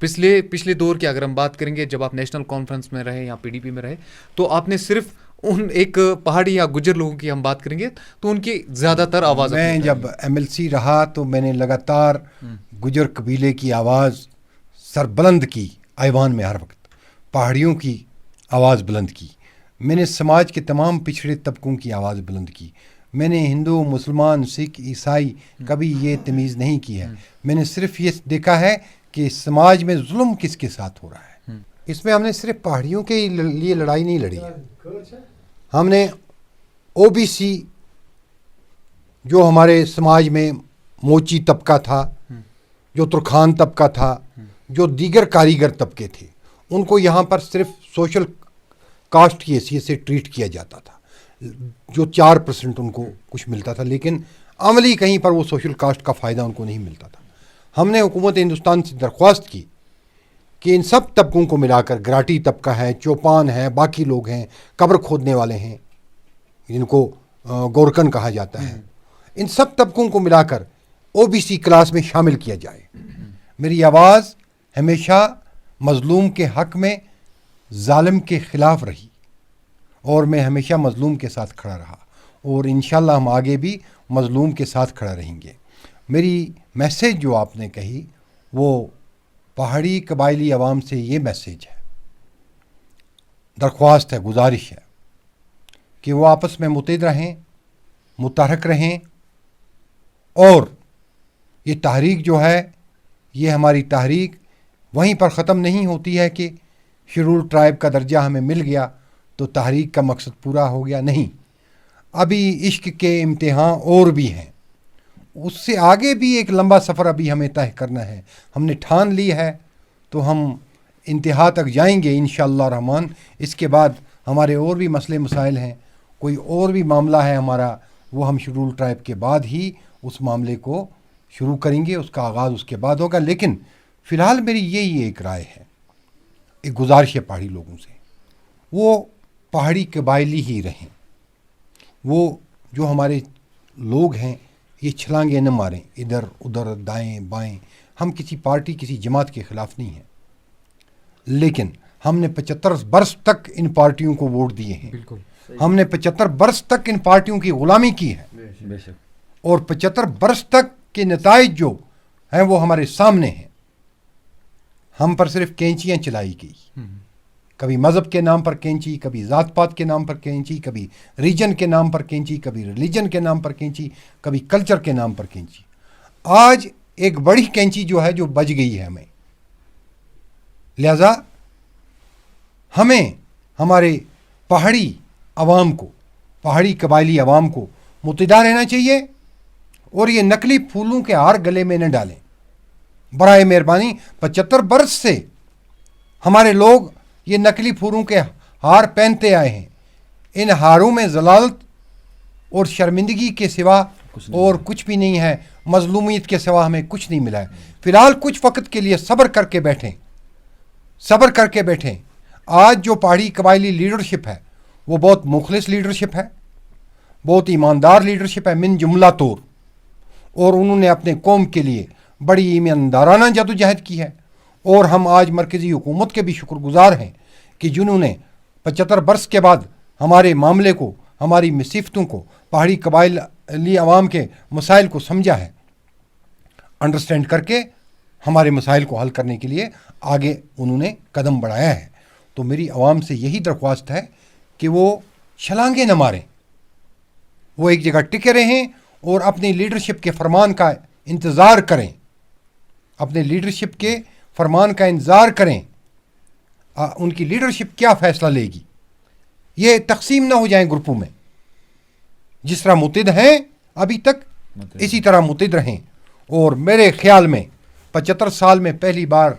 پچھلے دور کی اگر ہم بات کریں گے، جب آپ نیشنل کانفرنس میں رہے یا PDP میں رہے، تو آپ نے صرف ان ایک پہاڑی یا گجر لوگوں کی ہم بات کریں گے تو ان کی زیادہ تر آواز میں جب MLC رہا تو میں نے لگاتار گجر قبیلے کی آواز سر بلند کی، ایوان میں ہر وقت پہاڑیوں کی آواز بلند کی، میں نے سماج کے تمام پچھڑے طبقوں کی آواز بلند کی، میں نے ہندو، مسلمان، سکھ، عیسائی کبھی یہ تمیز نہیں کی ہے، میں نے صرف یہ دیکھا ہے کہ سماج میں ظلم کس کے ساتھ ہو رہا ہے۔ اس میں ہم نے صرف پہاڑیوں کے لیے لڑائی نہیں لڑی ہے، ہم نے OBC جو ہمارے سماج میں موچی طبقہ تھا، جو ترکھان طبقہ تھا، جو دیگر کاریگر طبقے تھے، ان کو یہاں پر صرف سوشل کاسٹ کی حیثیت سے ٹریٹ کیا جاتا تھا، جو 4% ان کو کچھ ملتا تھا، لیکن عملی کہیں پر وہ سوشل کاسٹ کا فائدہ ان کو نہیں ملتا تھا۔ ہم نے حکومت ہندوستان سے درخواست کی کہ ان سب طبقوں کو ملا کر، گراٹی طبقہ ہے، چوپان ہے، باقی لوگ ہیں، قبر کھودنے والے ہیں جن کو گورکن کہا جاتا ہے، ان سب طبقوں کو ملا کر OBC کلاس میں شامل کیا جائے۔ میری آواز ہمیشہ مظلوم کے حق میں ظالم کے خلاف رہی، اور میں ہمیشہ مظلوم کے ساتھ کھڑا رہا، اور انشاءاللہ ہم آگے بھی مظلوم کے ساتھ کھڑا رہیں گے۔ میری میسیج جو آپ نے کہی وہ پہاڑی قبائلی عوام سے یہ میسیج ہے، درخواست ہے، گزارش ہے کہ وہ آپس میں متحد رہیں، متحرک رہیں، اور یہ تحریک جو ہے، یہ ہماری تحریک وہیں پر ختم نہیں ہوتی ہے کہ شیڈول ٹرائب کا درجہ ہمیں مل گیا تو تحریک کا مقصد پورا ہو گیا، نہیں، ابھی عشق کے امتحان اور بھی ہیں، اس سے آگے بھی ایک لمبا سفر ابھی ہمیں طے کرنا ہے۔ ہم نے ٹھان لی ہے تو ہم انتہا تک جائیں گے انشاءاللہ الرحمن۔ اس کے بعد ہمارے اور بھی مسئلے مسائل ہیں، کوئی اور بھی معاملہ ہے ہمارا، وہ ہم شیڈول ٹرائب کے بعد ہی اس معاملے کو شروع کریں گے، اس کا آغاز اس کے بعد ہوگا۔ لیکن فی الحال میری یہی ایک رائے ہے، ایک گزارش ہے پہاڑی لوگوں سے، وہ پہاڑی قبائلی ہی رہیں، وہ جو ہمارے لوگ ہیں یہ چھلانگیں نہ ماریں ادھر ادھر دائیں بائیں۔ ہم کسی پارٹی، کسی جماعت کے خلاف نہیں ہیں، لیکن ہم نے 75 برس تک ان پارٹیوں کو ووٹ دیے ہیں، ہم نے 75 برس تک ان پارٹیوں کی غلامی کی ہے، اور 75 برس تک کے نتائج جو ہیں وہ ہمارے سامنے ہیں۔ ہم پر صرف کینچیاں چلائی گئی، کبھی مذہب کے نام پر کینچی، کبھی ذات پات کے نام پر کینچی، کبھی ریجن کے نام پر کینچی، کبھی ریلیجن کے نام پر کینچی، کبھی کلچر کے نام پر کینچی۔ آج ایک بڑی کینچی جو ہے، جو بج گئی ہے ہمیں، لہذا ہمیں ہمارے پہاڑی عوام کو، پہاڑی قبائلی عوام کو متحد رہنا چاہیے، اور یہ نقلی پھولوں کے ہار گلے میں نہ ڈالیں برائے مہربانی۔ 75 برس سے ہمارے لوگ یہ نقلی پھولوں کے ہار پہنتے آئے ہیں، ان ہاروں میں ضلالت اور شرمندگی کے سوا اور کچھ بھی نہیں ہے، مظلومیت کے سوا ہمیں کچھ نہیں ملا ہے۔ فی الحال کچھ وقت کے لیے صبر کر کے بیٹھیں، صبر کر کے بیٹھیں۔ آج جو پہاڑی قبائلی لیڈرشپ ہے وہ بہت مخلص لیڈرشپ ہے، بہت ایماندار لیڈرشپ ہے من جملہ طور، اور انہوں نے اپنے قوم کے لیے بڑی ایماندارانہ جدوجہد کی ہے، اور ہم آج مرکزی حکومت کے بھی شکر گزار ہیں کہ جنہوں نے 75 برس کے بعد ہمارے معاملے کو، ہماری مصیبتوں کو، پہاڑی قبائلی عوام کے مسائل کو سمجھا ہے، انڈرسٹینڈ کر کے ہمارے مسائل کو حل کرنے کے لیے آگے انہوں نے قدم بڑھایا ہے۔ تو میری عوام سے یہی درخواست ہے کہ وہ چھلانگیں نہ ماریں، وہ ایک جگہ ٹکے رہیں اور اپنی لیڈرشپ کے فرمان کا انتظار کریں، اپنے لیڈرشپ کے فرمان کا انتظار کریں، ان کی لیڈرشپ کیا فیصلہ لے گی، یہ تقسیم نہ ہو جائیں گروپوں میں، جس طرح متحد ہیں ابھی تک اسی طرح متحد رہیں۔ اور میرے خیال میں 75 سال میں پہلی بار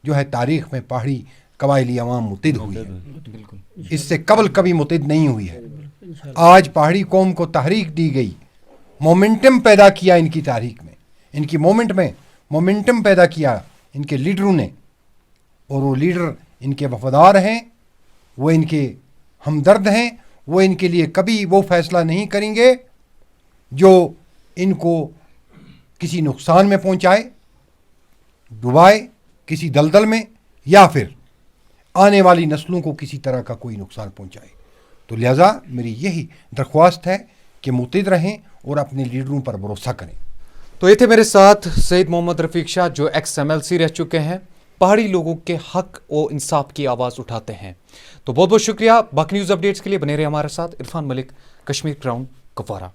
جو ہے تاریخ میں پہاڑی قبائلی عوام متحد ہوئی ہے، اس سے قبل کبھی متحد نہیں ہوئی ہے۔ آج پہاڑی قوم کو تحریک دی گئی، مومنٹم پیدا کیا ان کی تاریخ میں، ان کی مومنٹ میں مومنٹم پیدا کیا ان کے لیڈروں نے، اور وہ لیڈر ان کے وفادار ہیں، وہ ان کے ہمدرد ہیں، وہ ان کے لیے کبھی وہ فیصلہ نہیں کریں گے جو ان کو کسی نقصان میں پہنچائے، ڈبائے، کسی دلدل میں یا پھر آنے والی نسلوں کو کسی طرح کا کوئی نقصان پہنچائے. تو لہٰذا میری یہی درخواست ہے کہ متحد رہیں اور اپنے لیڈروں پر بھروسہ کریں. تو یہ تھے میرے ساتھ سید محمد رفیق شاہ جو ایکس MLC رہ چکے ہیں، پہاڑی لوگوں کے حق و انصاف کی آواز اٹھاتے ہیں. تو بہت بہت شکریہ. باقی نیوز اپڈیٹس کے لیے بنے رہے ہمارے ساتھ. عرفان ملک، کشمیر کراؤن، کپوارہ.